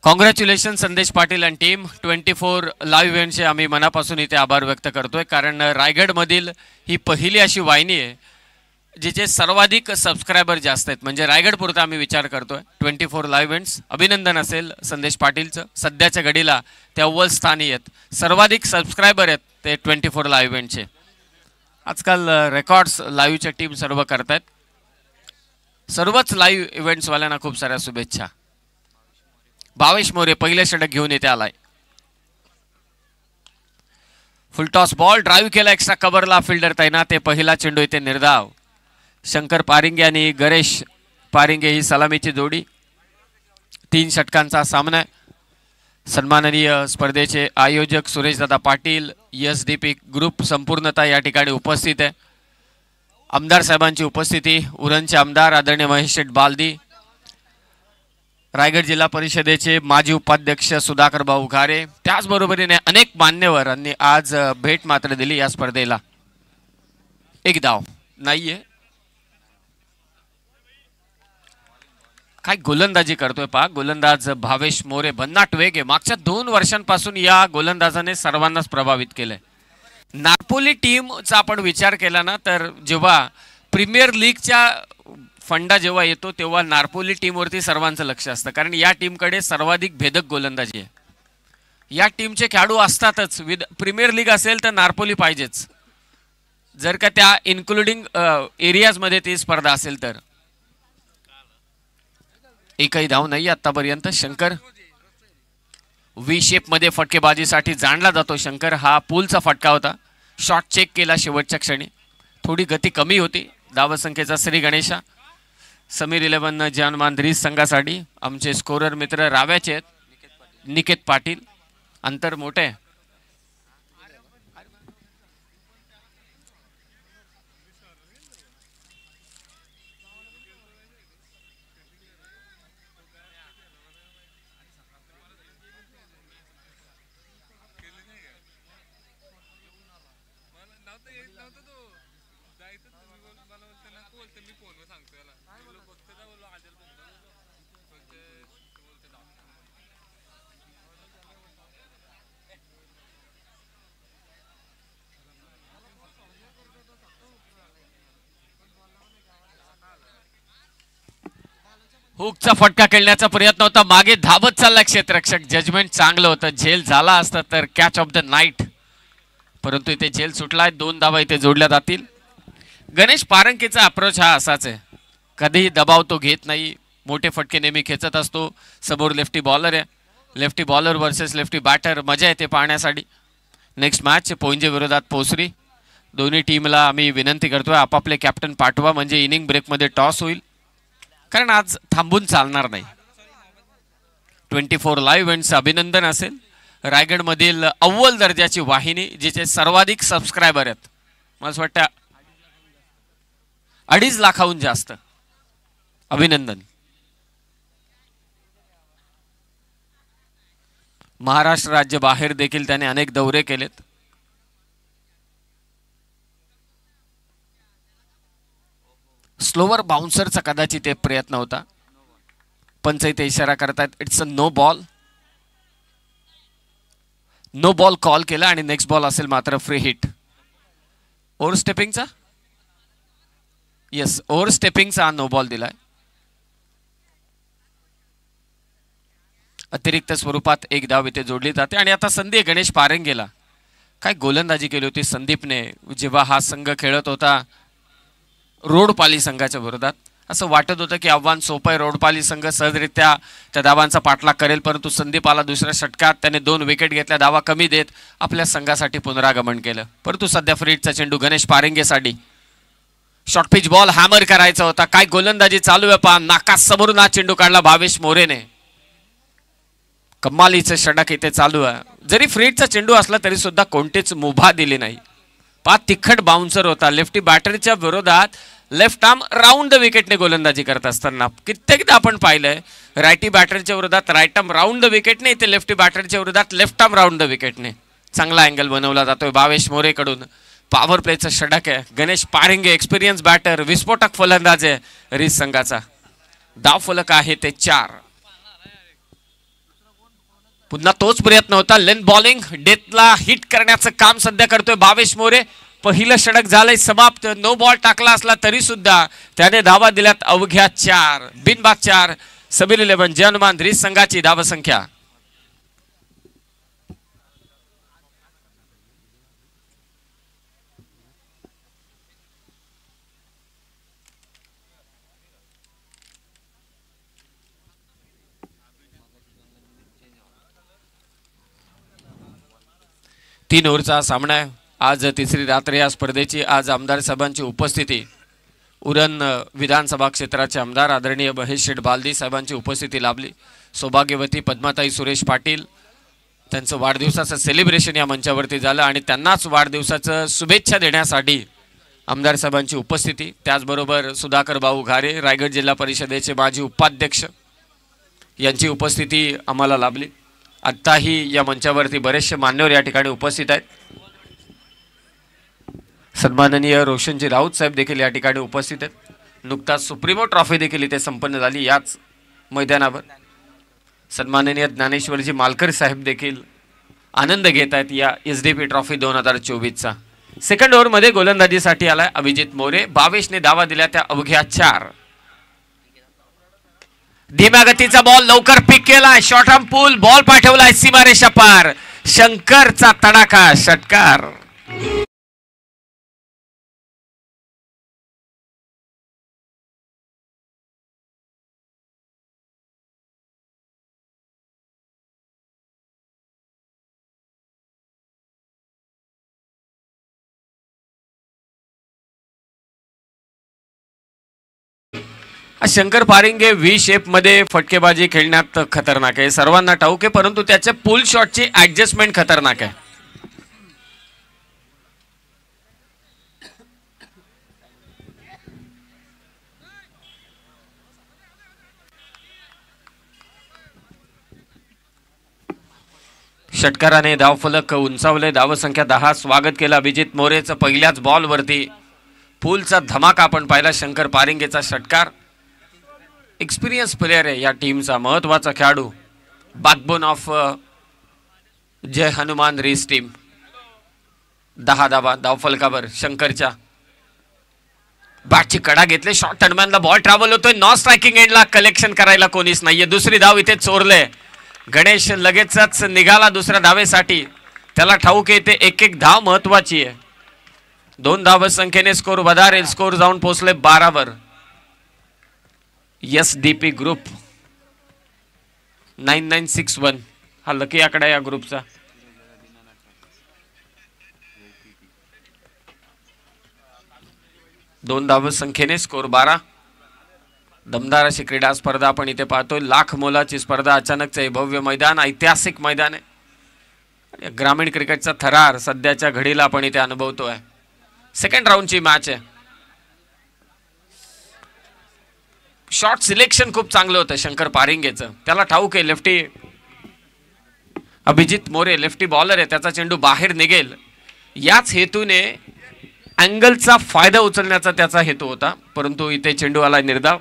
Congratulation संदेश पाटील आणि team 24 live इव्हेंटचे आम्ही मनापासून इथे आभार व्यक्त करतोय, कारण रायगडमधील ही पहिली अशी वाहिनी आहे जिचे सर्वाधिक सबस्क्रायबर जास्त आहेत. म्हणजे रायगड पुरता आम्ही विचार करतोय 24 लाईव्ह इव्हेंट्स. अभिनंदन असेल संदेश पाटीलचं, सध्याच्या घडीला ते अव्वल स्थानी आहेत, सर्वाधिक सबस्क्रायबर आहेत ते 24 लाईव्ह इव्हेंटचे. आजकाल रेकॉर्ड्स लाईव्हच्या टीम सर्व करतायत. सर्वच लाईव्ह इव्हेंट्सवाल्यांना खूप साऱ्या शुभेच्छा. भावेश मोरे पहिले षटक घेऊन येथे आलाय. फुलटॉस बॉल ड्राईव्ह केला, एक्स्ट्रा कव्हरला फिल्डर तैनात आहे. पहिला चेंडू येथे निर्धाव. शंकर पारिंगे आणि गणेश पारिंगे ही सलामीची जोडी. 3 षटकांचा सामना आहे. सन्माननीय स्पर्धेचे आयोजक सुरेशदादा पाटील, एसडीपी ग्रुप संपूर्णता या ठिकाणी उपस्थित आहे. आमदार साहेबांची उपस्थिती, उरणचे आमदार आदरणीय महेश शेठ बालदी, रायगड जिल्हा परिषदेचे माजी उपाध्यक्ष सुधाकर भाऊ घारे, त्याचबरोबरीने अनेक मान्यवरांनी आज भेट मात्र दिली या स्पर्धेला. एक धाव नाहीये. काय गोलंदाजी करतोय पहा गोलंदाज भावेश मोरे. भन्नाट वेग आहे. मागच्या 2 वर्षांपासून या गोलंदाजाने सर्वांनाच प्रभावित केलंय. नागपुली टीमचा आपण विचार केला ना, तर जेव्हा प्रीमियर लीगच्या फंडा जेव्हा येतो तेव्हा नारपोली टीमवरती सर्वांचं लक्ष असतं, कारण या टीमकडे सर्वाधिक भेदक गोलंदाजी आहे. या टीमचे खेळाडू असतातच. प्रीमियर लीग असेल तर नारपोली पाहिजेच, जर का त्या इन्क्लुडिंग एरियाजमध्ये ती स्पर्धा असेल तर. एकही धाव नाही आतापर्यंत. शंकर व्ही शेप मध्ये फटकेबाजीसाठी जाणला जातो. शंकर हा पूलचा फटका होता. शॉट चेक केला शेवटच्या क्षणी, थोडी गती कमी होती. धावसंख्येचा श्री गणेशा. समीर 11 जान मांद्रीस संघासाठी आमचे स्कोरर मित्र राव्याचे आहेत निकेत पाटील. अंतर मोठे. हुकचा फटका खेळण्याचा प्रयत्न होता, मागे धावत चालला क्षेत्ररक्षक. जजमेंट चांगलं होतं. झेल झाला असता तर कॅच ऑफ द नाईट, परंतु इथे झेल सुटलाय. 2 धावा इथे जोडल्या जातील. गणेश पारंकेचा अप्रोच हा असाच आहे, कधीही दबाव तो घेत नाही. मोठे फटके नेहमी खेचत असतो. समोर लेफ्टी बॉलर आहे. Lefty bowler versus lefty batter, मजा येते पाहण्यासाठी. नेक्स्ट मॅच पोंजे विरोधात पोसरी. दोन्ही टीमला आम्ही विनंती करतोय आपापले कॅप्टन पाठवा, म्हणजे इनिंग ब्रेकमध्ये टॉस होईल, कारण आज थांबून चालणार नाही. 24 लाईव्ह इव्हेंट्सचं अभिनंदन असेल. रायगडमधील अव्वल दर्जाची वाहिनी जिचे सर्वाधिक सबस्क्रायबर आहेत. मला असं वाटतं 2.5 लाखाहून जास्त. अभिनंदन. महाराष्ट्र राज्य बाहेर देखील त्याने अनेक दौरे केलेत. स्लोवर बाउन्सरचा कदाचित एक प्रयत्न होता. पंच इथे इशारा करतात it's a no ball. No ball call केला आणि नेक्स्ट बॉल असेल मात्र फ्री हिट. ओव्हर स्टेपिंगचा, येस ओव्हर स्टेपिंगचा नो बॉल दिलाय. अतिरिक्त स्वरूपात 1 धाव इथे जोडली जाते. आणि आता संधी गणेश पारंगेला. काय गोलंदाजी केली होती संदीपने जेव्हा हा संघ खेळत होता रोडपाली संघाच्या विरोधात. असं वाटत होतं की आव्हान सोपं आहे, रोडपाली संघ सहजरित्या त्या धावांचा पाठलाग करेल, परंतु संदीप आला दुसऱ्या षटकात. त्याने 2 विकेट घेतल्या, धावा कमी देत आपल्या संघासाठी पुनरागमन केलं. परंतु सध्या फ्रीडचा चेंडू गणेश पारंगेसाठी. शॉर्ट पिच बॉल हॅमर करायचा होता. काय गोलंदाजी चालू आहे पहा. नाकास समोरून हा चेंडू काढला भावेश मोरेने. कमालीचं षटक इथे चालू आहे. जरी फ्रीडचा चेंडू असला तरी सुद्धा कोणतीच मुभा दिली नाही. पहा तिखट बाउन्सर होता. लेफ्टी बॅटरच्या विरोधात लेफ्ट आर्म राऊंड द विकेटने गोलंदाजी करत असताना कित्येकदा आपण पाहिलंय. रायटी बॅटरच्या विरोधात राईट आर्म राऊंड द विकेटने, इथे लेफ्टी बॅटरच्या विरोधात लेफ्ट आर्म राऊंड द विकेटने. चांगला अँगल बनवला जातोय भावेश मोरेकडून. पॉवर प्लेचं षटक आहे. गणेश पारंगे एक्सपिरियन्स बॅटर, विस्फोटक फलंदाज आहे रिस संघाचा. धाव फलक आहे ते 4. पुन्हा तोच प्रयत्न होता. लेंथ बॉलिंग डेथला हिट करण्याचं काम सध्या करतोय भावेश मोरे. पहिलं षटक झालंय समाप्त. नो बॉल टाकला असला तरी सुद्धा त्याने धावा दिल्यात अवघ्या 4. बिनबाद 4. सबीर 11 जे हनुमान रिस संघाची धावा संख्या. तीन ओव्हरचा सामना आहे. आज तिसरी रात्र या स्पर्धेची. आज आमदार साहेबांची उपस्थिती. उरण विधानसभा क्षेत्राचे आमदार आदरणीय महेश शेठ बालदी साहेबांची उपस्थिती लाभली. सौभाग्यवती पद्माताई सुरेश पाटील त्यांचं वाढदिवसाचं सेलिब्रेशन या मंचावरती झालं आणि त्यांनाच वाढदिवसाचं शुभेच्छा देण्यासाठी आमदार साहेबांची उपस्थिती. त्याचबरोबर सुधाकर भाऊ घारे रायगड जिल्हा परिषदेचे माजी उपाध्यक्ष यांची उपस्थिती आम्हाला लाभली. आत्ताही या मंचावरती बरेचसे मान्यवर या ठिकाणी उपस्थित आहेत. सन्माननीय रोशनजी राऊत साहेब देखील या ठिकाणी उपस्थित आहेत. नुकताच सुप्रीमो ट्रॉफी देखील इथे संपन्न झाली याच मैदानावर. सन्माननीय ज्ञानेश्वरजी मालकर साहेब देखील आनंद घेत आहेत या SDP ट्रॉफी 2024चा. सेकंड ओव्हरमध्ये गोलंदाजीसाठी आलाय अभिजित मोरे. 22ने धावा दिल्या त्या अवघ्या 4. धीम्या गतीचा बॉल लवकर पिक केलाय. शॉर्ट आर्म पूल बॉल पाठवलाय सीमारेषा पार. शंकरचा तडाखा षटकार. शंकर पारिंगे व्ही शेप मध्ये फटकेबाजी खेळण्यात खतरनाक आहे. सर्वांना ठाऊक आहे. परंतु त्याच्या पुल शॉटची ऍडजस्टमेंट खतरनाक आहे. षटकाराने धावफलक उंचावले. धावसंख्या 10. स्वागत केलं अभिजित मोरेचं. पहिल्याच बॉल वरती पुलचा धमाका आपण पाहिला. शंकर पारिंगेचा षटकार. एक्सपिरियन्स प्लेयर आहे या टीमचा. महत्त्वाचा खेळाडू. Backbone of Jai Hanuman race team. 10 धावा धावफलकावर शंकरच्या. बॅटची कडा घेतले. शॉर्ट टर्नमॅनला बॉल ट्रॅव्हल होतोय. नॉन स्ट्रायकिंग एंडला कलेक्शन करायला कोणीच नाहीये. दुसरी धाव इथे चोरले. गणेश लगेचच निघाला दुसऱ्या धावेसाठी. त्याला ठाऊक येते एक एक धाव महत्वाची आहे. 2 धाव संख्येने स्कोर वधारेल. स्कोर जाऊन पोहोचले 12 वर. SDP ग्रुप 9961 हा लकी आकडा या ग्रुपचा. दोन धाव संख्येने स्कोर 12. दमदार अशी क्रीडा स्पर्धा आपण इथे पाहतोय. लाख मोलाची स्पर्धा. अचानकचे भव्य मैदान. ऐतिहासिक मैदान आहे. ग्रामीण क्रिकेटचा थरार सध्याच्या घडीला आपण इथे अनुभवतोय. सेकंड राऊंडची मॅच आहे. शॉट सिलेक्शन खूप चांगलं होतं शंकर पारिंगेचं. त्याला ठाऊक आहे lefty Abhijit More lefty bowler आहे. त्याचा चेंडू बाहेर निघेल याच हेतूने अँगलचा फायदा उचलण्याचा त्याचा हेतू होता. परंतु इथे चेंडू आला निर्धाव.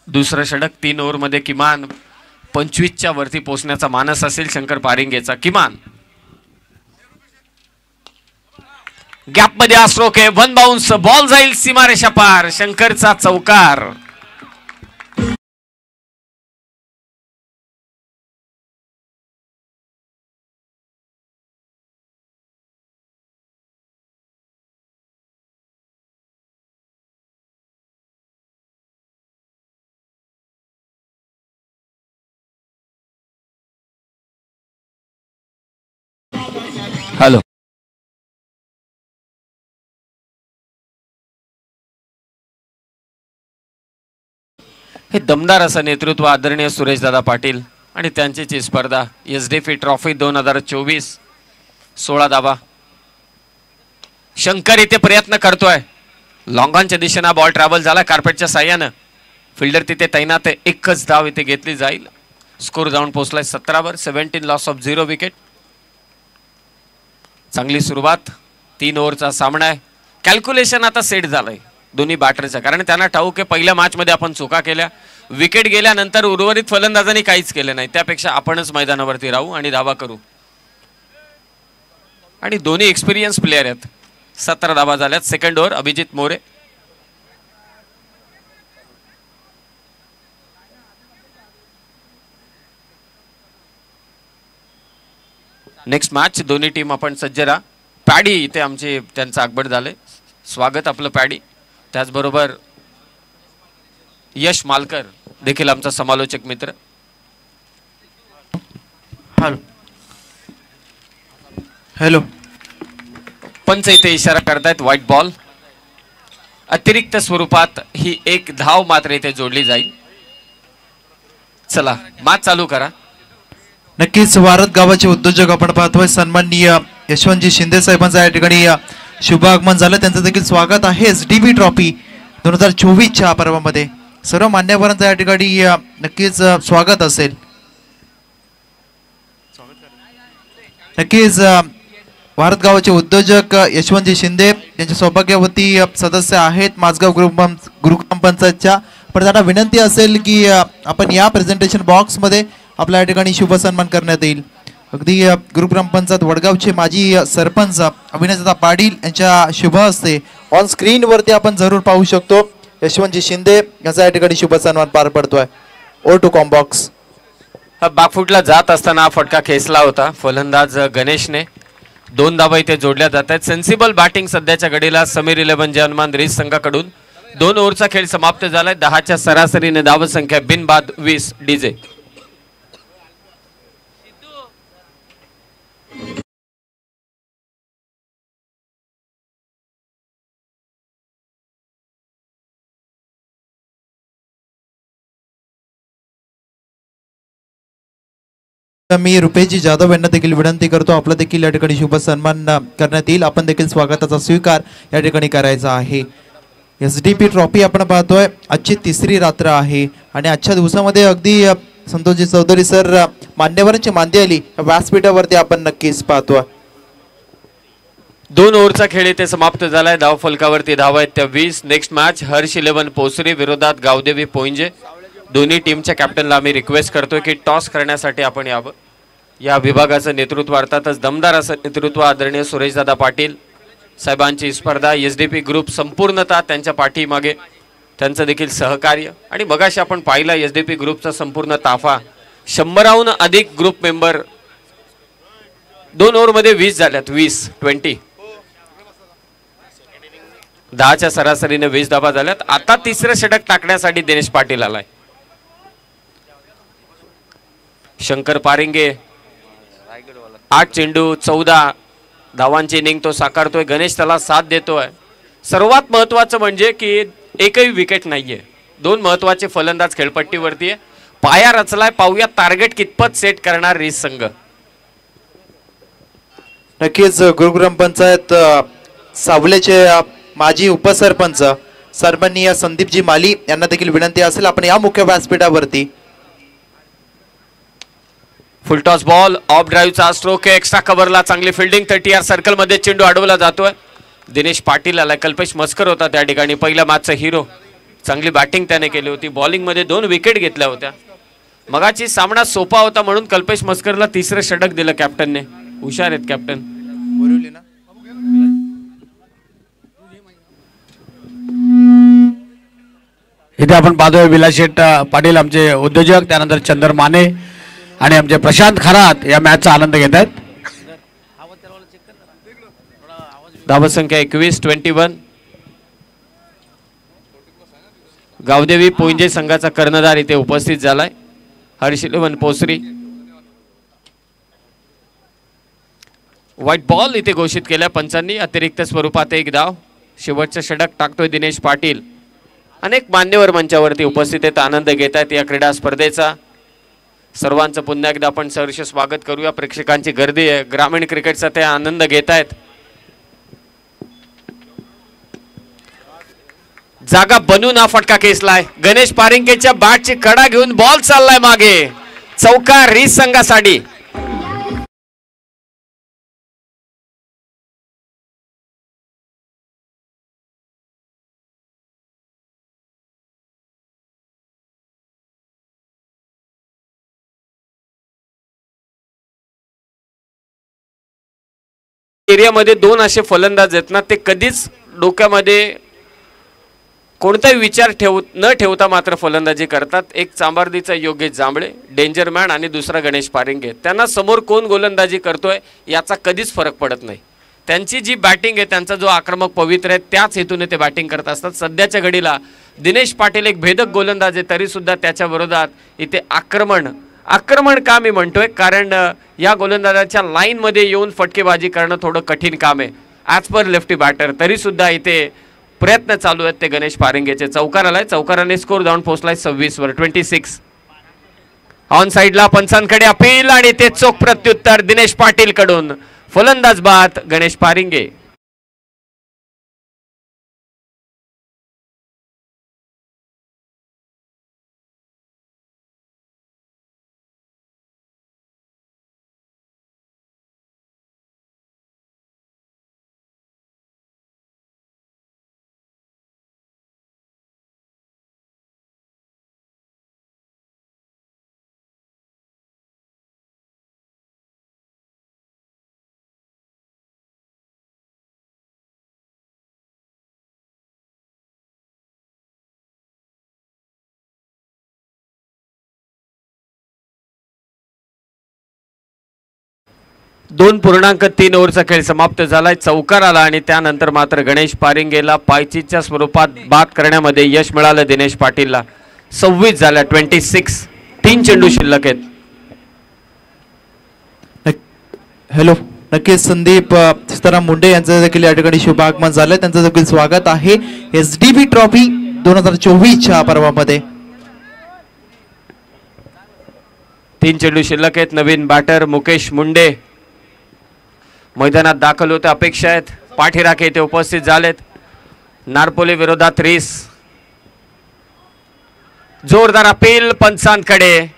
दुसरं षटक. 3 ओव्हरमध्ये किमान 25च्या वरती पोहोचण्याचा मानस असेल शंकर पारिंगेचा किमान. गॅप मध्ये हा स्ट्रोक आहे. 1 बाउन्स. बॉल जाईल सीमारेषा पार. शंकरचा चौकार. हॅलो. हे दमदार असं नेतृत्व आदरणीय सुरेशदादा पाटील आणि त्यांची स्पर्धा SDP ट्रॉफी 2024. 16 धावा. शंकर इथे प्रयत्न करतोय. लॉंगॉनच्या दिशेने बॉल ट्रॅव्हल झाला कार्पेटच्या साह्यानं. फिल्डर तिथे तैनात आहे. एकच धाव इथे घेतली जाईल. स्कोर जाऊन पोहोचलाय 17 वर. 17 लॉस ऑफ 0 विकेट. चांगली सुरुवात. 3 ओव्हरचा सामना आहे. कॅल्क्युलेशन आता सेट झालंय. दोन्ही बॅटरचा, कारण त्यांना ठाऊक आहे पहिल्या मॅचमध्ये आपण चुका केल्या, विकेट गेल्यानंतर उर्वरित फलंदाजांनी काहीच केलं नाही, त्यापेक्षा आपणच मैदानावरती राहू आणि धावा करू. आणि दोन्ही एक्सपिरियन्स प्लेयर आहेत. 17 धावा झाल्यात. Second over Abhijit More. Next match दोन्ही टीम आपण सज्ज राहा. पॅडी इथे आमचे त्यांचं आगमन झालंय, स्वागत आपलं पॅडी. त्याचबरोबर यश मालकर देखील आमचा समालोचक मित्र. Hello hello. पंच इथे इशारा करतायत व्हाईट बॉल. अतिरिक्त स्वरूपात ही एक धाव मात्र इथे जोडली जाईल. चला मॅच चालू करा. नक्कीच वारद गावाचे उद्योजक आपण पाहतोय सन्माननीय यशवंतजी शिंदे साहेबांचा या ठिकाणी शुभ आगमन झालं. त्यांचं देखील स्वागत आहे एसडीबी ट्रॉफी 2024च्या पर्वामध्ये. सर्व मान्यवरांचं या ठिकाणी नक्कीच स्वागत असेल. नक्कीच वारद गावाचे उद्योजक यशवंतजी शिंदे यांच्या सौभाग्यवती सदस्य आहेत माझगाव ग्रामपंचायतच्या. पण त्यांना विनंती असेल की आपण या प्रेझेंटेशन बॉक्समध्ये आपल्या या ठिकाणी शुभ सन्मान करण्यात येईल. अगदी ग्रामपंचायत वडगावचे माजी सरपंच अभिनयदादा पाटील यांच्या शुभ हस्ते ऑन स्क्रीन वरती आपण जरूर पाहू शकतो यशवंतजी शिंदे यांचा या ठिकाणी शुभ सन्मान पार पडतोय. ओ टू कॉम्बॉक्स. हा बॅकफुटला जात असताना फटका खेचला होता फलंदाज गणेशने. 2 धावा इथे जोडल्या जात आहेत. सेन्सिबल बॅटिंग सध्याच्या घडीला समीर 11 जवान रिस संघाकडून. 2 ओव्हरचा खेळ समाप्त झालाय. 10च्या सरासरीने धावसंख्या बिनबाद 20. डीजे मी रुपेशजी जाधव यांना देखील विनंती करतो आपला देखील या ठिकाणी शुभ सन्मान करण्यात येईल. आपण देखील स्वागताचा स्वीकार या ठिकाणी करायचा आहे. एसडीपी ट्रॉफी आपण पाहतोय आजची 3री रात्र आहे आणि आजच्या दिवसामध्ये अगदी संतोषजी चौधरी सर मान्यवरांची मांदी आली व्यासपीठावरती आपण नक्कीच पाहतोय. 2 ओव्हरचा खेळ इथे समाप्त झालाय. धाव फलकावरती धावा आहेत त्या 20. नेक्स्ट मॅच हर्ष 11 पोसरी विरोधात गावदेवी पोंजे. दोन्ही टीमच्या कॅप्टनला आम्ही रिक्वेस्ट करतोय की टॉस करण्यासाठी आपण यावं. या विभागाचं नेतृत्व अर्थातच दमदार असं नेतृत्व आदरणीय सुरेशदादा पाटील साहेबांची स्पर्धा. एसडीपी ग्रुप संपूर्णतः त्यांच्या पाठीमागे, त्यांचं देखील सहकार्य. आणि मगाशी आपण पाहिला एसडीपी ग्रुपचा संपूर्ण ताफा 100हून अधिक ग्रुप मेंबर. 2 ओव्हरमध्ये 20 झाल्यात. 20 10च्या सरासरीने 20 धावा झाल्यात. आता 3रं षटक टाकण्यासाठी दिनेश पाटील आलाय. शंकर पारिंगे 8 चेंडू 14 धावांची इनिंग तो साकारतोय. गणेश त्याला साथ देतोय. सर्वात महत्वाचं म्हणजे की एकही विकेट नाहीये. 2 महत्वाचे फलंदाज खेळपट्टीवरती आहे. पाया रचलाय. पाहूया टार्गेट कितपत सेट करणार रिस संघ. नक्कीच ग्रामपंचायत सावलेचे माजी उपसरपंच सन्माननीय संदीपजी माली यांना देखील विनंती असेल आपण या मुख्य व्यासपीठावरती. फुलटॉस बॉल ऑफ ड्राईव्हचा स्ट्रोक आहे. एक्स्ट्रा कव्हरला चांगली फिल्डिंग. 30 सर्कल मध्ये चेंडू अडवला जातोय. दिनेश पाटील आला. कल्पेश मस्कर होता त्या ठिकाणी पहिल्या मॅचचा हिरो. चांगली बॅटिंग त्याने केली होती. बॉलिंग मध्ये 2 विकेट घेतल्या होत्या. मगाची सामना सोपा होता म्हणून कल्पेश मस्करला 3रं षटक दिलं कॅप्टनने. हुशार आहेत कॅप्टन. इथे आपण पाहतोय विलासशेठ पाटील आमचे उद्योजक, त्यानंतर चंदर माने आणि आमचे प्रशांत खरात या मॅचचा आनंद घेत आहेत. धावसंख्या 21. गावदेवी पोंजे संघाचा कर्णधार इथे उपस्थित झालाय हर्ष 11 पोसरी. व्हाईट बॉल इथे घोषित केल्या पंचांनी. अतिरिक्त स्वरूपात 1 धाव. शेवटचं षटक टाकतोय दिनेश पाटील. अनेक मान्यवर मंचावरती उपस्थित आहेत, आनंद घेत आहेत या क्रीडा स्पर्धेचा. सर्वांचं पुन्हा एकदा आपण सहर्ष स्वागत करूया. प्रेक्षकांची गर्दी आहे. ग्रामीण क्रिकेटचा ते आनंद घेत आहेत. जागा बनून हा फटका खेचलाय. गणेश पारिंकेच्या बॅटची कडा घेऊन बॉल चाललाय मागे. चौकार रिस संघासाठी. एरियामध्ये दोन असे फलंदाज आहेत ना, ते कधीच डोक्यामध्ये कोणताही विचार न ठेवता मात्र फलंदाजी करतात. एक चांबार्दीचा योगेश जांभळे डेंजर मॅन आणि दुसरा गणेश पारिंगे. त्यांना समोर कोण गोलंदाजी करतोय याचा कधीच फरक पडत नाही. त्यांची जी बॅटिंग आहे, त्यांचा जो आक्रमक पवित्र आहे, त्याच हेतूने ते बॅटिंग करत असतात. सध्याच्या घडीला दिनेश पाटील एक भेदक गोलंदाज आहे, तरी सुद्धा त्याच्या विरोधात इथे आक्रमण का मी म्हणतोय, कारण या गोलंदाजाच्या लाईनमध्ये येऊन फटकेबाजी करणं थोडं कठीण काम आहे ॲज पर लेफ्टी बॅटर. तरी सुद्धा इथे प्रयत्न चालू आहेत ते गणेश पारिंगेचे. चौकार आलाय, चौकाराने स्कोर जाऊन पोहोचलाय 26 वर. 26 ऑन साइडला पंचांकडे अपील आणि ते चोख प्रत्युत्तर दिनेश पाटील कडून. फलंदाज बाद गणेश पारिंगे. दोन पूर्णांक 3 ओव्हरचा खेळ समाप्त झालाय. चौकार आला आणि त्यानंतर मात्र गणेश पारिंगेला पायचीच्या स्वरूपात बाद करण्यामध्ये यश मिळालं. दिनेश पाटीलला 26 झाल्या. 26 3 चेंडू शिल्लक आहेत. हॅलो, नक्कीच संदीप सीताराम मुंडे यांचं देखील या ठिकाणी शुभ आगमन झालंय. त्यांचं देखील स्वागत आहे SDB ट्रॉफी 2024च्या पर्वामध्ये. 3 चेंडू शिल्लक आहेत. नवीन बॅटर मुकेश मुंडे मैदानात दाखल होते. अपेक्षा आहेत पाठीराखे येथे उपस्थित झालेत. नारपोली विरोधात रेस. जोरदार अपील पंचांकडे.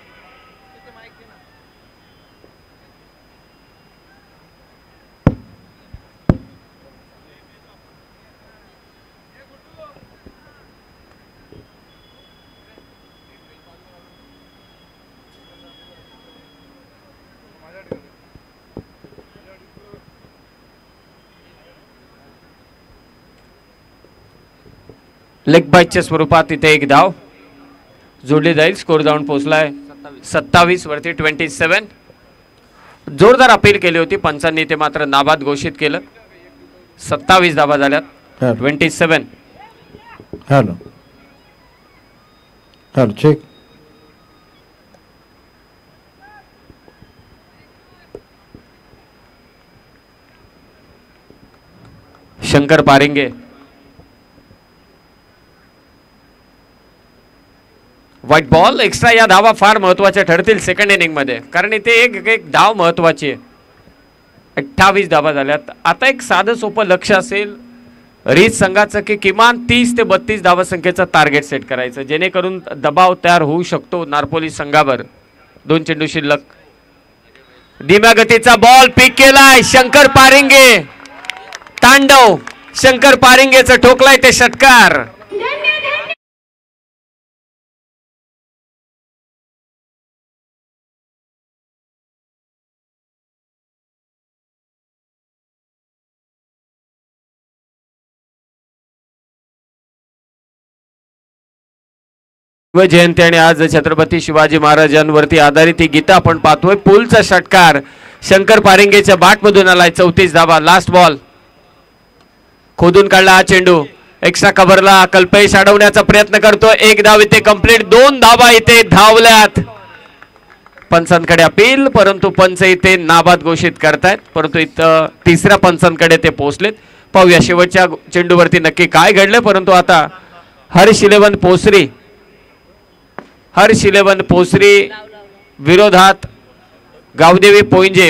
लेग बाईटच्या स्वरूपात इथे एक धाव जोडली जाईल. स्कोर जाऊन पोहोचलाय 27 वरती. 27 जोरदार अपील केली होती पंचांनी, ते मात्र नाबाद घोषित केलं. 27 धावा झाल्यात. 27. Hello hello check. Shankar Paringe wide ball extra. या धावा फार महत्वाच्या ठरतील सेकंड इनिंग मध्ये, कारण इथे एक धाव महत्वाची आहे. 28 धावा झाल्यात. आता एक साधं सोपं लक्ष असेल रीच संघाचं की किमान 30 ते 32 धावा संख्येचं टार्गेट सेट करायचं, जेणेकरून दबाव तयार होऊ शकतो नारपोली संघावर. 2 चेंडू शिल्लक. धीम्या गतीचा बॉल पिक केलाय. शंकर पारिंगे तांडव. शंकर पारिंगेचं ठोकलाय ते षटकार. जयंती आणि आज छत्रपती शिवाजी महाराजांवरती आधारित ही गीता आपण पाहतोय. पूलचा षटकार शंकर पारिंगेच्या बॅट मधून आलाय. 34 धावा. लास्ट बॉल खोदून काढला हा चेंडू. एक्स्ट्रा कव्हरला कल्पेश अडवण्याचा प्रयत्न करतोय. एक धाव इथे कंप्लीट. 2 धावा इथे धावल्यात. पंचांकडे अपील, परंतु पंच इथे नाबाद घोषित करतायत. परंतु इथं तिसऱ्या पंचांकडे ते पोहोचलेत. पाहूया शेवटच्या चेंडूवरती नक्की काय घडलं. परंतु आता हर्ष इलेव्हन पोसरी विरोधात गावदेवी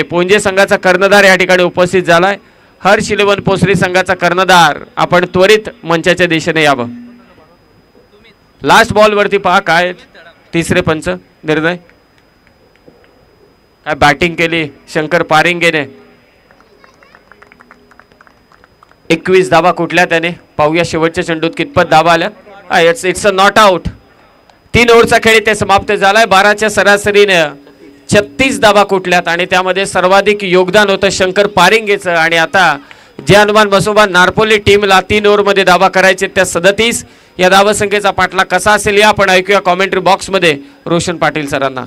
पोंजे संघाचा कर्णधार या ठिकाणी उपस्थित झालाय. हर्ष इलेव्हन पोसरी संघाचा कर्णधार, आपण त्वरित मंचाच्या दिशेने यावं. लास्ट बॉल वरती पहा काय तिसरे पंच निर्णय. काय बॅटिंग केली शंकर पारिंगेने. 21 धावा कुठल्या त्याने. पाहूया शेवटच्या चेंडूत कितपत धावा आल्या. It's a not out. 3 ओव्हरचा खेळ इथे समाप्त झालाय. 12च्या सरासरीने 36 धावा कुठल्यात आणि त्यामध्ये सर्वाधिक योगदान होतं शंकर पारिंगेचं. आणि आता जे हनुमान बसोबा नारपोली टीमला 3 ओव्हरमध्ये धावा करायचे त्या 37. या धावसंख्येचा पाठला कसा असेल या आपण ऐकूया कॉमेंट्री बॉक्समध्ये रोशन पाटील सरांना.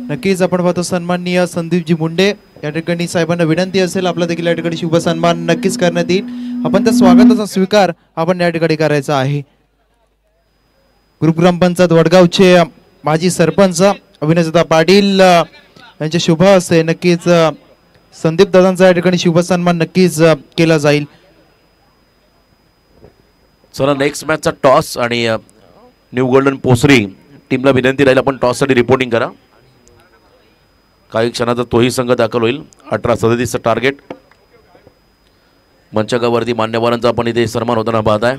नक्कीच आपण पाहतो सन्माननीय संदीपजी मुंडे या ठिकाणी साहेबांना विनंती असेल आपला देखील या ठिकाणी शुभ सन्मान नक्कीच करण्यात येईल. आपण त्या स्वागताचा स्वीकार आपण या ठिकाणी करायचा आहे. ग्रुप ग्रामपंचायत वडगावचे माजी सरपंच अविनाशदा पाटील यांचे शुभ हस्ते नक्कीच संदीप दादांचा या ठिकाणी शुभ सन्मान नक्कीच केला जाईल. चला नेक्स्ट मॅचचा टॉस आणि न्यू गोल्डन पोसरी टीमला विनंती राहील आपण टॉससाठी रिपोर्टिंग करा. काही क्षणात तोही संघ दाखल होईल. 18-37 टार्गेट. मंचकावरती मान्यवरांचा आपण इथे सन्मान होताना पाहत आहे.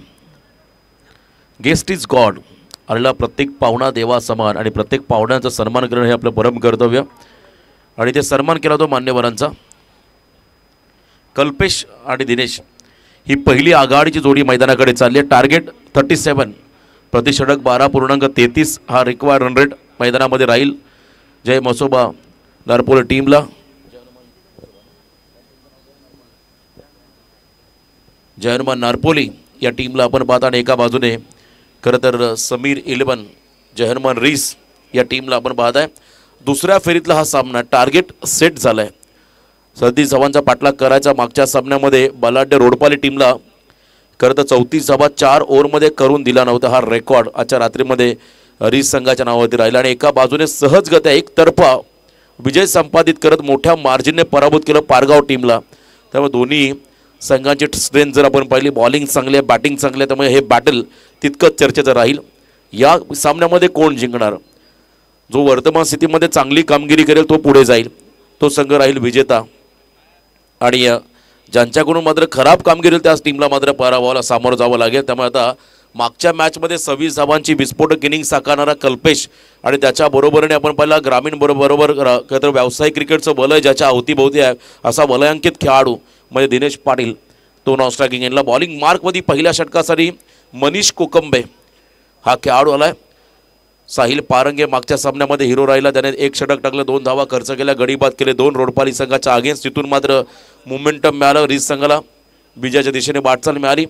Guest is God. आलेला प्रत्येक पाहुणा देवा समान आणि प्रत्येक पाहुण्यांचा सन्मान करणं हे आपलं परम कर्तव्य आणि ते सन्मान केला तो मान्यवरांचा. कल्पेश आणि दिनेश ही पहिली आघाडीची जोडी मैदानाकडे चालली आहे. टार्गेट 37. प्रतिषडक 12.33 हा रिक्वायर्ड रन रेट मैदानामध्ये राहील. जय मसोबा नारपोली टीमला. जय हनुमान नारपोली या टीमला आपण पाहता आणि एका बाजूने खरं तर समीर 11 जय हनुमान रीस या टीमला आपण पाहत आहे. दुसऱ्या फेरीतला हा सामना टार्गेट सेट झाला आहे. 37 धावांचा पाठलाग करायचा. मागच्या सामन्यामध्ये बलाढ्य रोडपाली टीमला खरं तर 34 धावा 4 ओव्हरमध्ये करून दिला नव्हता. हा रेकॉर्ड आजच्या रात्रीमध्ये रीस संघाच्या नावावरती राहिला आणि एका बाजूने सहजगत्या एकतर्फा विजय संपादित करत मोठ्या मार्जिनने पराभूत केलं पारगाव टीमला. त्यामुळे दोन्ही संघांची स्ट्रेंथ जर आपण पाहिली बॉलिंग चांगली आहे बॅटिंग चांगली आहे. त्यामुळे हे बॅटल तितकंच चर्चेचं राहील. या सामन्यामध्ये कोण जिंकणार? जो वर्तमान स्थितीमध्ये चांगली कामगिरी करेल तो पुढे जाईल. तो संघ राहील विजेता आणि ज्यांच्याकडून मात्र खराब कामगिरी त्याच टीमला मात्र पराभवाला सामोरं जावं लागेल. त्यामुळे आता मागच्या मॅचमध्ये 26 धावांची विस्फोटक इनिंग साकारणारा कल्पेश आणि त्याच्या बरोबरीने आपण पाहिला ग्रामीण बरोबर व्यावसायिक क्रिकेटचं वलय ज्याच्या अवतीभोवती आहे असा वलयांकित खेळाडू म्हणजे दिनेश पाटील तो नॉन स्ट्रायकिंग एंडला. बॉलिंग मार्कमध्ये पहिल्या षटकासाठी मनीष कोकंबे हा खेळाडू आलाय. साहिल पारंगे मागच्या सामन्यामध्ये हिरो राहिला. त्याने 1 षटक टाकलं 2 धावा खर्च केल्या गडीबाद केले 2 रोडपाली संघाच्या अगेन्स्ट. तिथून मात्र मोमेंटम मिळालं. रीस संघाला विजयाच्या दिशेने वाटचाल मिळाली.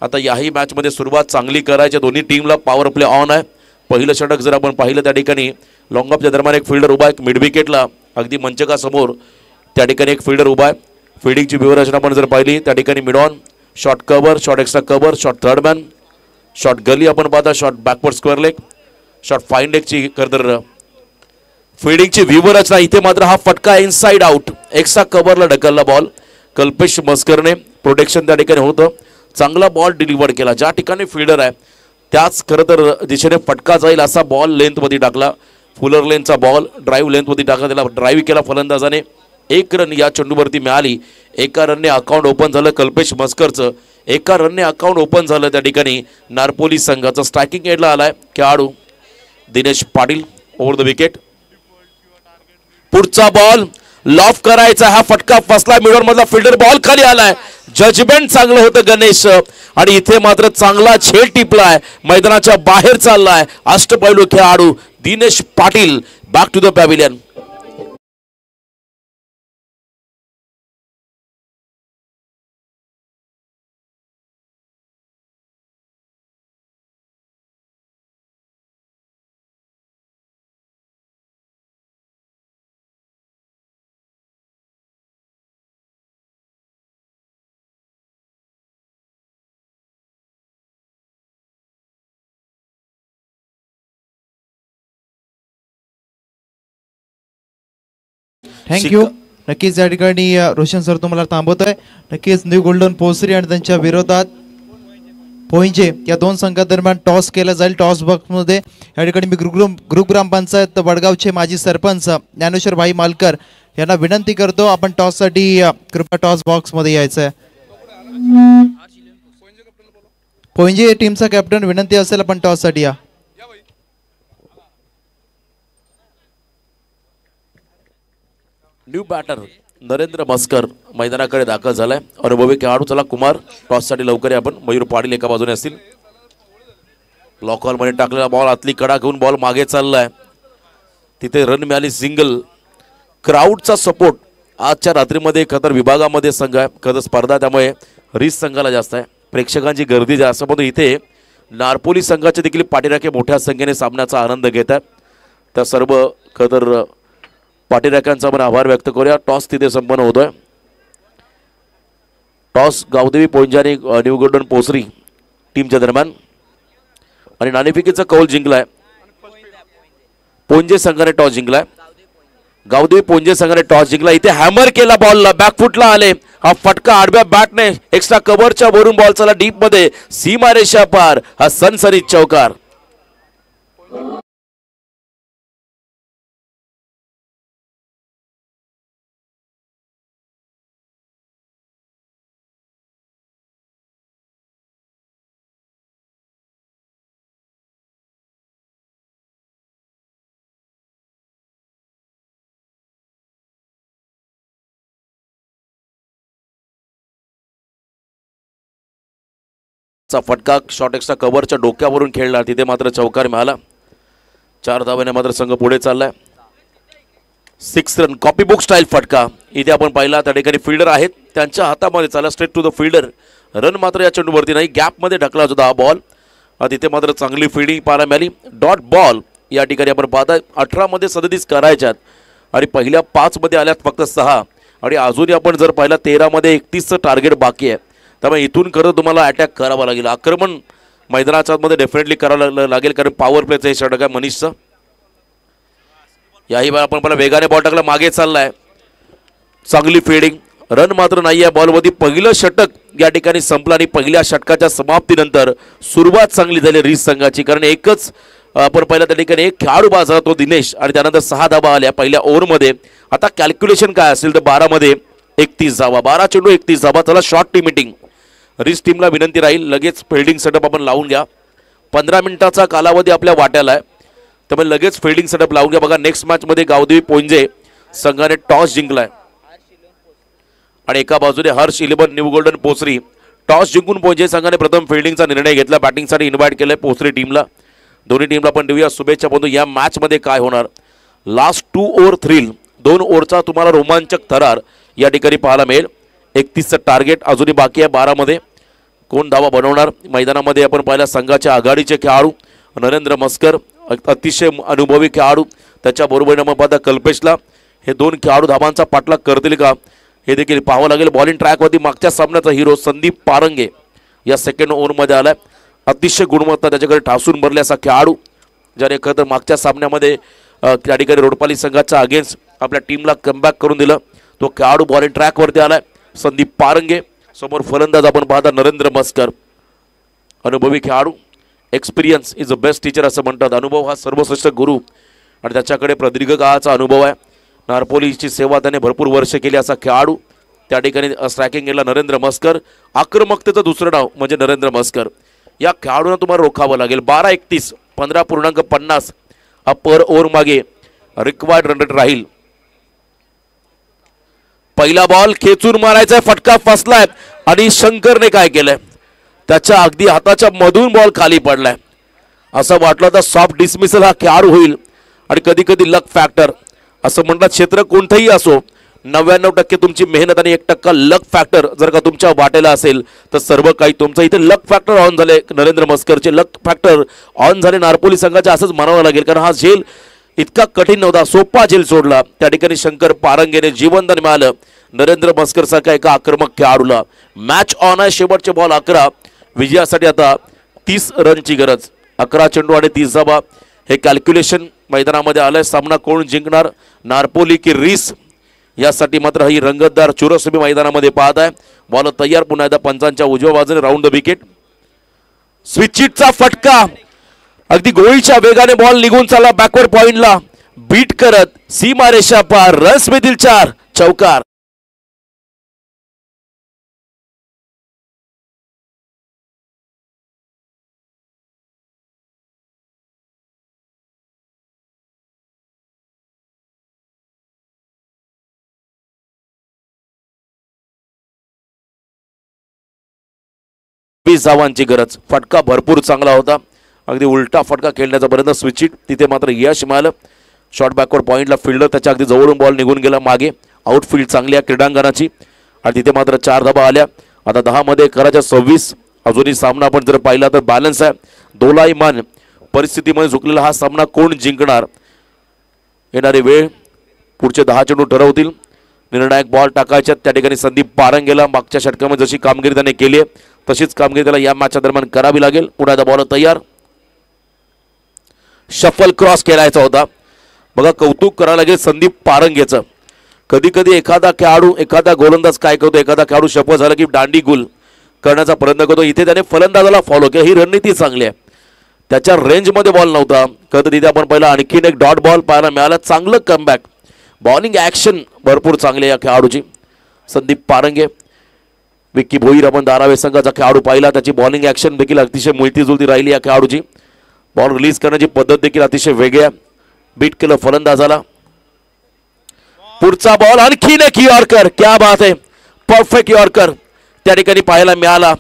आता याही मॅचमध्ये सुरुवात चांगली करायची. दोन्ही टीमला पॉवर प्ले ऑन आहे. पहिलं षटक जर आपण पाहिलं त्या ठिकाणी लॉंग ऑफच्या दरम्यान एक फिल्डर उभा आहे. मिड विकेटला अगदी मंचकासमोर त्या ठिकाणी एक फिल्डर उभा आहे. फिल्डिंगची व्यूहरचना आपण जर पाहिली त्या ठिकाणी mid on short cover short extra cover short third man short gully आपण पाहता short backward square leg short fine लेगची खरं फिल्डिंगची व्यूहरचना. इथे मात्र हा फटका इनसाइड आउट एक्स्ट्रा कव्हरला ढकलला बॉल. कल्पेश मस्करने प्रोटेक्शन त्या ठिकाणी होतं. चांगला बॉल डिलिव्हर केला. ज्या ठिकाणी फिल्डर आहे त्याच खरं तर दिशेने फटका जाईल असा बॉल लेंथमध्ये टाकला. फुलर लेनचा बॉल ड्राईव्ह लेंथमध्ये टाकला. त्याला ड्राईव्ह केला फलंदाजाने. 1 रन या चेंडूवरती मिळाली. एका रनने अकाउंट ओपन झालं कल्पेश मस्करचं. एका रनने अकाउंट ओपन झालं त्या ठिकाणी नारपोली संघाचं. स्ट्रायकिंग एंडला आलाय खेळाडू Dinesh Patil over the wicket. पुढचा बॉल लॉफ करायचा, हा फटका फसला मिडॉन मधला फिल्डर बॉल खाली आलाय. जजमेंट चांगलं होतं गणेश आणि इथे मात्र चांगला झेल टिपलाय, मैदानाच्या बाहेर चाललाय अष्टपैलू खेळाडू Dinesh Patil. Back to the pavilion. Thank you. नक्कीच या ठिकाणी रोशन सर तुम्हाला थांबवतोय. नक्कीच न्यू गोल्डन पोसरी आणि त्यांच्या विरोधात पोइंजे या दोन संघादरम्यान टॉस केला जाईल. टॉस बॉक्समध्ये या ठिकाणी मी ग्रुप ग्रामपंचायत वडगावचे माजी सरपंच ज्ञानेश्वर भाई मालकर यांना विनंती करतो, आपण टॉससाठी कृपया टॉस बॉक्समध्ये यायचं आहे. पोइंजे टीमचा कॅप्टन विनंती असेल आपण टॉससाठी या. न्यू बॅटर नरेंद्र मस्कर मैदानाकडे दाखल झालाय. अनुभवी खेळाडू चला कुमार टॉससाठी लवकर आपण. मयूर पाटील एका बाजूने असतील. ब्लॉक हॉल मध्ये टाकलेला बॉल आतली कडा घेऊन बॉल मागे चाललाय, तिथे रन मिळाली सिंगल. क्राऊडचा सपोर्ट आजच्या रात्रीमध्ये खतर विभागामध्ये संघ आहे, खतर स्पर्धा त्यामुळे रिस संघाला जास्त आहे, प्रेक्षकांची गर्दी जास्त. पण इथे नारपोली संघाचे देखील पाठीराखे मोठ्या संख्येने सामन्याचा आनंद घेत आहेत. त्या सर्व खतर पाठीराख्यांचा आपण आभार व्यक्त करूया. टॉस तिथे संपन्न होतोय. टॉस गावदेवी पोंजे आणि न्यू गोल्डन पोसरी टीमच्या दरम्यान आणि नाणेफेकीचा कौल जिंकलाय. पोंजे संघाने टॉस जिंकलाय. गावदेवी पोंजे संघाने टॉस जिंकला. इथे हॅमर केला बॉलला, बॅकफुटला आले. हा फटका आडव्या बॅटने एक्स्ट्रा कव्हरच्या वरून बॉल चला डीप मध्ये, सीमारेषा पार. हा सनसनीत चौकार. फटका शॉट एक्स्ट्रा कव्हरच्या डोक्यावरून खेळला, तिथे मात्र चौकार मिळाला. 4 धावाने मात्र संघ पुढे चाललाय. 6 रन कॉपी बुक स्टाईल फटका इथे आपण पाहिला. त्या ठिकाणी फिल्डर आहेत, त्यांच्या हातामध्ये चालला straight to the fielder. Run मात्र या चेंडूवरती नाही, गॅपमध्ये ढकला होता हा बॉल. तिथे मात्र चांगली फिल्डिंग पाहायला मिळाली. डॉट बॉल या ठिकाणी आपण पाहताय. 18 मध्ये 37 करायच्यात आणि पहिल्या 5 मध्ये आल्यात फक्त 6 आणि अजूनही आपण जर पाहिला 13 मध्ये 31चं टार्गेट बाकी आहे. त्यामुळे इथून खरं तुम्हाला अटॅक करावा लागेल. आक्रमण मैदानाच्या मध्ये डेफिनेटली करावं लागेल, कारण पॉवर प्लेचं हे षटक आहे मनीषचं. याही वेळा आपण पहिला वेगाने बॉल टाकला, मागे चाललाय. चांगली फिल्डिंग, रन मात्र नाही आहे बॉलमध्ये. पहिलं षटक या ठिकाणी संपलं आणि पहिल्या षटकाच्या समाप्तीनंतर सुरुवात चांगली झाली रिस संघाची, कारण एकच आपण पहिल्या त्या ठिकाणी एक खेळाडू बाजारा तो दिनेश आणि त्यानंतर 6 धावा आल्या पहिल्या ओव्हरमध्ये. आता कॅल्क्युलेशन काय असेल तर 12 मध्ये 31 धावा, 12 चेंडू 31 धावा. चला शॉर्ट टीम मीटिंग. रिस टीमला विनंती राहील लगेच फिल्डिंग सेटअप आपण लावून घ्या. 15 मिनिटाचा कालावधी आपल्या वाट्याला आहे, त्यामुळे लगेच फिल्डिंग सेटअप लावून घ्या. बघा नेक्स्ट मॅच मध्ये गावदेवी पोंजे संघाने टॉस जिंकलाय आणि एका बाजूने Harsh 11 new golden Posari. Toss जिंकून पोंजे संघाने प्रथम फिल्डिंगचा निर्णय घेतला. बॅटिंगसाठी इन्व्हाइट केलंय पोसरी टीमला. दोन्ही टीमला पण देऊया शुभेच्छा. बंधू या मॅच मध्ये काय होणार, लास्ट 2 ओव्हर थ्रिल, 2 ओव्हरचा तुम्हाला रोमांचक थरार या ठिकाणी पाहायला मिळेल. 31चं टार्गेट अजूनही बाकी आहे. 12 मध्ये कोण धावा बनवणार. मैदानामध्ये आपण पाहिला संघाच्या आघाडीचे खेळाडू नरेंद्र मस्कर, अतिशय अनुभवी खेळाडू, त्याच्याबरोबर मग पाहता कल्पेशला. हे 2 खेळाडू धावांचा पाठलाग करतील का हे देखील पाहावं लागेल. बॉलिंग ट्रॅकवरती मागच्या सामन्याचा हिरो संदीप पारंगे या सेकंड ओव्हरमध्ये आलाय. अतिशय गुणवत्ता त्याच्याकडे ठासून भरले असा खेळाडू, ज्याने खरं मागच्या सामन्यामध्ये त्या ठिकाणी रोडपाली संघाच्या अगेन्स्ट आपल्या टीमला कमबॅक करून दिलं. तो खेळाडू बॉलिंग ट्रॅकवरती आलाय संदीप पारंगे. समोर फलंदाज आपण पाहता नरेंद्र मस्कर, अनुभवी खेळाडू. Experience is a best teacher असं म्हणतात. अनुभव हा सर्वश्रेष्ठ गुरु आणि त्याच्याकडे प्रदीर्घ काळाचा अनुभव आहे. नारपोलीची सेवा त्याने भरपूर वर्ष केली असा खेळाडू. त्या ठिकाणी स्ट्रायकिंग केला नरेंद्र मस्कर. आक्रमकतेचं दुसरं नाव म्हणजे नरेंद्र मस्कर. या खेळाडूंना तुम्हाला रोखावं लागेल. 12-31 15.50 पर ओव्हर मागे रिक्वायर्ड रन रेट राहील. पहिला बॉल खेचून मारायचा, फटका फसलाय आणि शंकरने काय केलंय, त्याच्या अगदी हाताच्या मधून बॉल खाली पडलाय. असं वाटलं तर सॉफ्ट डिसमिसल हा खेळाडू होईल आणि कधी कधी लक फॅक्टर असं म्हणतात. क्षेत्र कोणतंही असो, 99% तुमची मेहनत आणि 1% लक फॅक्टर जर का तुमच्या वाटेला असेल तर सर्व काही तुमचं. इथे लक फॅक्टर ऑन झाले नरेंद्र मस्करचे, लक फॅक्टर ऑन झाले नारपोली संघाचे असंच म्हणावं लागेल. कारण हा झेल इतका कठीण नव्हता, सोपा झेल सोडला. त्या ठिकाणी शंकर पारंगेने जीवनदान मिळालं नरेंद्र मस्कर सारखा एका आक्रमक खेळाडूला. मॅच ऑन आहे, शेवटचे बॉल 11. विजयासाठी आता 30 रनची गरज. 11 चेंडू आणि 30 धावा हे कॅल्क्युलेशन मैदानामध्ये आलंय. सामना कोण जिंकणार, नारपोली की रीस, यासाठी मात्र ही रंगतदार चुरस तुम्ही मैदानामध्ये पाहत आहे. बॉल तयार, पुन्हा एकदा पंचांच्या उजव्या बाजूने राऊंड द विकेट. स्विचिटचा फटका, अगदी गोळीच्या वेगाने बॉल निघून चालला बॅकवर्ड पॉइंटला, बीट करत सीमारेषा पार, रन्स मधील 4, चौकार. धावांची गरज. फटका भरपूर चांगला होता, अगदी उलटा फटका खेळण्याचा पर्यंत स्विचिट, तिथे मात्र यश मिळालं. शॉर्ट बॅकवर्ड पॉइंटला फिल्डर त्याच्या अगदी जवळून बॉल निघून गेला मागे. आउटफील्ड चांगली आहे क्रीडांगणाची आणि तिथे मात्र 4 धाबा आल्या. आता 10 मध्ये करायच्या 26. अजूनही सामना आपण जर पाहिला तर बॅलन्स आहे. दोलायमान परिस्थितीमध्ये झुकलेला हा सामना कोण जिंकणार, येणारी वेळ पुढचे 10 चेंडू ठरवतील. निर्णायक बॉल टाकायच्यात. त्या ठिकाणी संदीप पारंगेला मागच्या षटकामध्ये जशी कामगिरी त्याने केली आहे तशीच कामगिरी त्याला या मॅचच्या दरम्यान करावी लागेल. पुन्हा एकदा बॉल तयार, शफल क्रॉस खेळायचा होता. बघा कौतुक करायला लागेल संदीप पारंगेचं. कधी कधी एखादा खेळाडू, एखादा गोलंदाज काय करतो, एखादा खेळाडू शफल झाला की दांडी गुल करण्याचा प्रयत्न करतो. इथे त्याने फलंदाजाला फॉलो केला, ही रणनीती चांगली आहे. त्याच्या रेंजमध्ये बॉल नव्हता, कधी तिथे आपण पहिला आणखीन एक डॉट बॉल पाहायला मिळाला. चांगलं कमबॅक, बॉलिंग ॲक्शन भरपूर चांगली या खेळाडूची. संदीप पारंगे, विक्की भोईर आपण धारावे संघाचा खेळाडू पाहिला, त्याची बॉलिंग ॲक्शन देखील अतिशय मिळती जुळती राहिली या खेळाडूची. बॉल रिलीज करण्याची पद्धत देखील अतिशय वेगळी आहे. बीट केलं फलंदाजाला. पुढचा बॉल आणखीन एक यॉर्कर, क्या बात आहे, परफेक्ट यॉर्कर त्या ठिकाणी पाहायला मिळाला.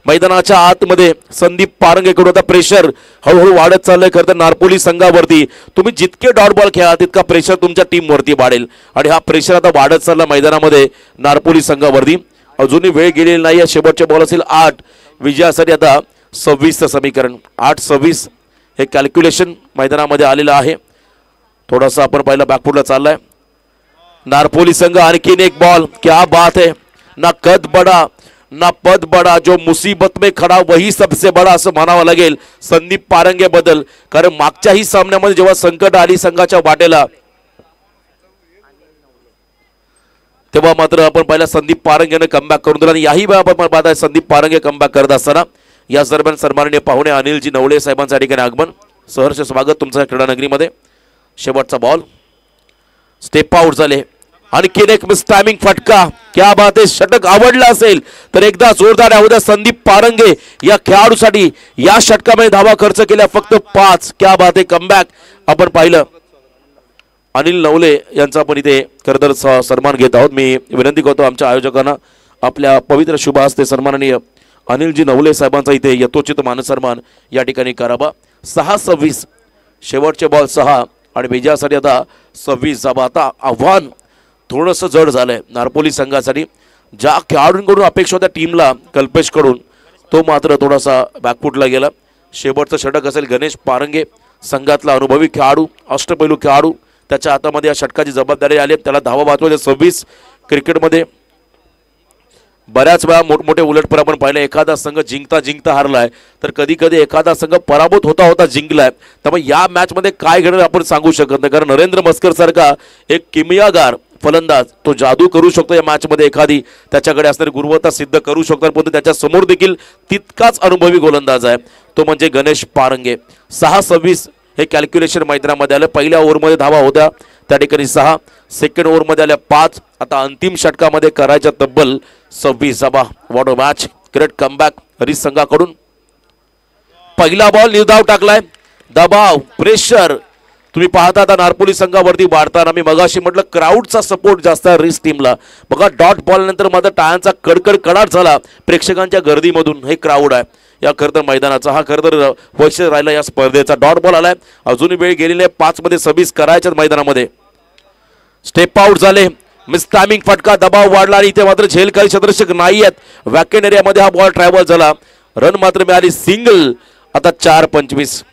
मैदानाच्या आतमध्ये संदीप पारंगेकडून आता प्रेशर हळूहळू वाढत चाललंय. खरं तर नारपोली संघावरती तुम्ही जितके डॉट बॉल खेळा तितका प्रेशर तुमच्या टीमवरती वाढेल आणि हा प्रेशर आता वाढत चालला मैदानामध्ये नारपोली संघावरती. अजूनही वेळ गेलेली नाही आहे. शेवटचे बॉल असेल 8. विजयासाठी आता 26चं समीकरण. 8-26 हे कॅल्क्युलेशन मैदानामध्ये आलेलं आहे. थोडासा आपण पहिला बॅकफुटला चाललाय नारपोली संघ. आणखीन एक बॉल, क्या बात है, ना कद बडा ना पद बडा, जो मुसीबत में खडा वही सबसे बडा असं म्हणावं लागेल संदीप पारंगे बद्दल. कारण मागच्याही सामन्यामध्ये जेव्हा संकट आली संघाच्या वाटेला तेव्हा मात्र आपण पहिला संदीप पारंगेने कमबॅक करून दिला आणि याही वेळा आपण पाहताय संदीप पारंगे कमबॅक करत असताना. याच दरम्यान सन्माननीय पाहुणे अनिलजी नवले साहेबांच्या ठिकाणी आगमन. सहर्ष स्वागत तुमचं क्रीडा नगरीमध्ये. शेवटचा बॉल, स्टेप आउट झाले. आणखीन एक मिस टायमिंग फटका, क्या बात आहे. षटक आवडला असेल तर एकदा जोरदार द्या संदीप पारंगे या खेळाडूसाठी. या षटकामध्ये धावा खर्च केल्या फक्त 5. क्या बात आहे, कमबॅक आपण पाहिलं. अनिल नवले यांचा आपण इथे खरं तर सन्मान घेत आहोत. मी विनंती करतो आमच्या आयोजकांना आपल्या पवित्र शुभ हस्ते सन्माननीय अनिलजी नवले साहेबांचा इथे यथोचित मानसन्मान या ठिकाणी करावा. 6-26 शेवटचे बॉल 6 आणि विजयासाठी आता 26 धावा. आता आव्हान थोडंसं जड झालंय नारपोली संघासाठी. ज्या खेळाडूंकडून अपेक्षा होत्या टीमला कल्पेशकडून, तो मात्र थोडासा बॅकफुटला गेला. शेवटचं षटक असेल गणेश पारंगे, संघातला अनुभवी खेळाडू, अष्टपैलू खेळाडू. त्याच्या हातामध्ये या षटकाची जबाबदारी आली. त्याला धावा वाचवायच्या 26. क्रिकेटमध्ये बऱ्याच वेळा मोठमोठे उलटपर आपण पाहिलं. एखादा संघ जिंकता जिंकता हारलाय तर कधी कधी एखादा संघ पराभूत होता होता जिंकलाय. त्यामुळे या मॅचमध्ये काय घडलं आपण सांगू शकत नाही. कारण नरेंद्र मस्कर सारखा एक किमयागार फलंदाज, तो जादू करू शकतो या मॅचमध्ये. एखादी त्याच्याकडे असणारी गुणवत्ता सिद्ध करू शकतो. परंतु त्याच्या समोर देखील तितकाच अनुभवी गोलंदाज आहे, तो म्हणजे गणेश पारंगे. 6-26 हे कॅल्क्युलेशन मैदानामध्ये आलं. पहिल्या ओव्हरमध्ये धावा होत्या त्या ठिकाणी 6, सेकंड ओव्हरमध्ये आल्या 5. आता अंतिम षटकामध्ये करायच्या तब्बल 26 धावा. What a match, great comeback Harish संघाकडून. पहिला बॉल निर्धाव टाकलाय, दबाव, प्रेशर तुम्ही पाहता आता नारपोली संघावरती वाढताना मी मगाशी म्हटलं क्राऊडचा सपोर्ट जास्त आहे रिस टीमला. बघा डॉट बॉल नंतर मात्र टाळ्यांचा कडकड कडाट झाला प्रेक्षकांच्या गर्दीमधून. हे क्राऊड आहे या खरं तर मैदानाचा, हा खरं तर वैशिष्ट्य राहिला या स्पर्धेचा. डॉट बॉल आलाय, अजूनही वेळ गेलेली आहे 5 मध्ये 26 करायच्याच मैदानामध्ये. स्टेप आउट झाले, मिस टायमिंग फटका, दबाव वाढला आणि इथे मात्र झेल काही क्षेत्ररक्षक नाही आहेत. वॅकेंट एरियामध्ये हा बॉल ट्रॅव्हल झाला, रन मात्र मिळाली सिंगल. आता 4-25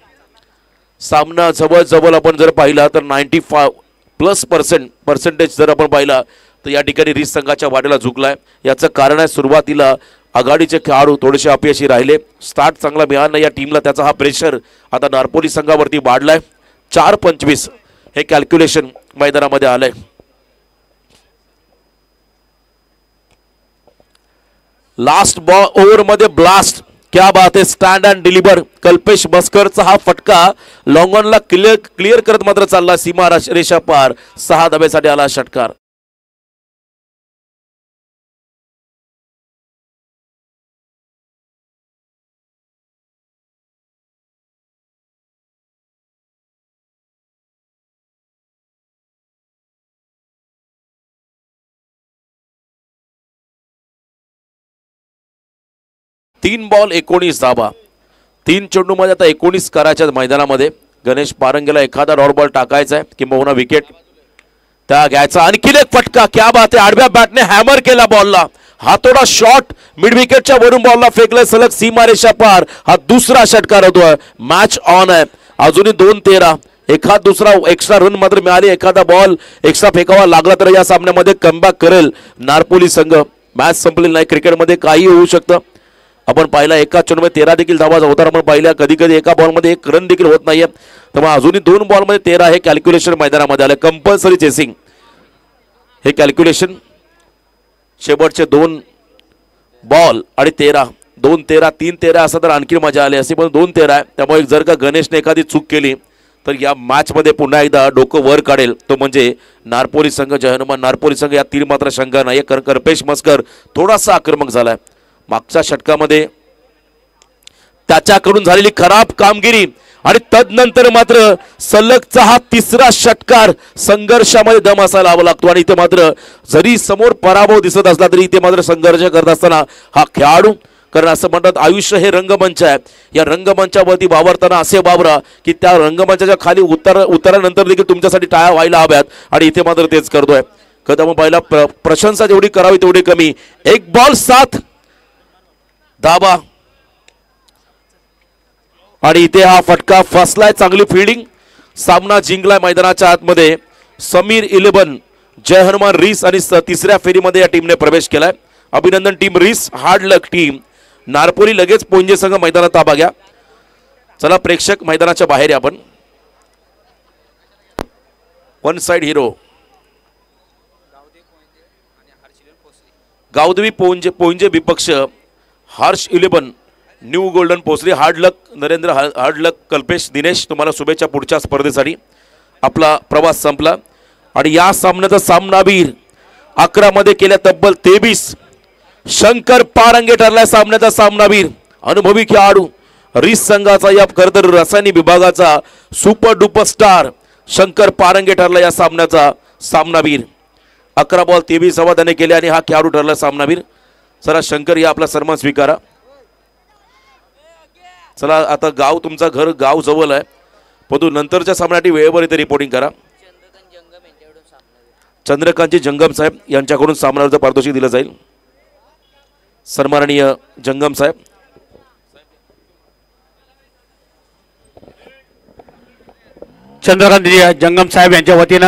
सामना जवळ आपण जर पाहिला तर 95% पर्सेंटेज जर आपण पाहिला तर या ठिकाणी रिस संघाच्या वाटेला झुकलाय. याचं कारण आहे सुरुवातीला आघाडीचे खेळाडू थोडेसे अपयशी राहिले, स्टार्ट चांगला मिळाला नाही या टीमला, त्याचा हा प्रेशर आता नारपोली संघावरती वाढलाय. 4-25 हे कॅल्क्युलेशन मैदानामध्ये आलंय. लास्ट बॉल ओव्हर मध्ये ब्लास्ट, क्या बात है, स्टँड अँड डिलिव्हर. कल्पेश मस्करचा हा फटका लॉंग ऑनला क्लिअर करत मात्र चालला सीमा रेषा पार. 6 धाब्यासाठी आला षटकार. तीन बॉल 19 धाबा. 3 चेंडूमध्ये आता 19 करायच्या मैदानामध्ये. गणेश पारंगेला एखादा डॉट बॉल टाकायचा आहे किंबहुना विकेट त्या घ्यायचा. आणखी एक फटका, क्या बात आहे, आडव्या बॅटने हॅमर केला बॉलला. हातोडा शॉट मिड विकेटच्या वरून बॉलला फेकलाय सलग सीमारेषा पार. हा दुसरा षटकार होतोय. मॅच ऑन आहे, अजूनही 2-13. एखाद दुसरा एक्स्ट्रा रन मात्र मिळाली, एखादा बॉल एक्स्ट्रा फेकावा लागला तर या सामन्यामध्ये कमबॅक करेल नारपोली संघ. मॅच संपलेली नाही, क्रिकेटमध्ये काही होऊ शकतं. आपण पाहिला एका चेंडूमध्ये 13 देखील धावा होताना आपण पाहिल्या. कधी कधी एका बॉलमध्ये 1 रन देखील होत नाहीये. त्यामुळे अजूनही 2 बॉलमध्ये 13 हे कॅल्क्युलेशन मैदानामध्ये आलं. कंपल्सरी चेसिंग हे कॅल्क्युलेशन. शेवटचे 2 बॉल आणि 13, 2-13, 3-13 असं तर आणखी मजा आली असती, पण 2-13 आहे. त्यामुळे जर का गणेशने एखादी चूक केली तर या मॅचमध्ये पुन्हा एकदा डोकं वर काढेल तो म्हणजे नारपोली संघ. जयहनुमान नारपोली संघ या 3 मात्र शंका नाही. कल्पेश मस्कर थोडासा आक्रमक झालाय. मागच्या षटकामध्ये त्याच्याकडून झालेली खराब कामगिरी आणि तदनंतर मात्र सलगचा हा 3रा षटकार. संघर्षामध्ये दम असायला हवा लागतो आणि इथे मात्र जरी समोर पराभव दिसत असला तरी इथे मात्र संघर्ष करत असताना हा खेळाडू, कारण असं म्हणतात आयुष्य हे रंगमंच आहे. या रंगमंचावरती वावरताना असे वावरा की त्या रंगमंचाच्या खाली उतरानंतर देखील तुमच्यासाठी टाळ्या व्हायला हव्यात आणि इथे मात्र तेच करतोय. कधी पहिला प्रशंसा जेवढी करावी तेवढी कमी. 1 बॉल 7 धाबा आणि इथे हा फटका फसलाय. चांगली फिल्डिंग, सामना जिंकलाय मैदानाच्या आतमध्ये. समीर 11 जय हनुमान रिस आणि 3ऱ्या फेरीमध्ये या टीमने प्रवेश केलाय. अभिनंदन टीम रिस, हार्ड लक टीम. नारपोली लगेच पोंजे संघ मैदानात ताबा घ्या. चला प्रेक्षक मैदानाच्या बाहेर या. आपण वन साइड हिरो गावदेवी पोंजे विपक्ष Harsh 11 new golden Posari. Hard luck Narendra, hard luck Kalpesh, Dinesh, तुम्हाला शुभेच्छा पुढच्या स्पर्धेसाठी. आपला प्रवास संपला आणि या सामन्याचा सामनावीर 11 मध्ये केल्या तब्बल 23. शंकर पारंगे ठरलाय सामन्याचा सामनावीर. अनुभवी खेळाडू रिस संघाचा या खरं तर रासायनिक विभागाचा super duper star Shankar Parange ठरला या सामन्याचा सामनावीर. 11 बॉल 23 धावा त्याने केले आणि हा खेळाडू ठरला सामनावीर. चला शंकर या आपला सन्मान स्वीकारा. चला आता गाव तुमचा घर गाव जवळ आहे, परंतु नंतरच्या सामन्यासाठी वेळेवर इथे रिपोर्टिंग करा. चंद्रकांतजी जंगम साहेब यांच्याकडून सामन्यावरचं पारितोषिक दिलं जाईल. सन्माननीय जंगम साहेब. चंद्रकांत जंगम साहेब यांच्या वतीनं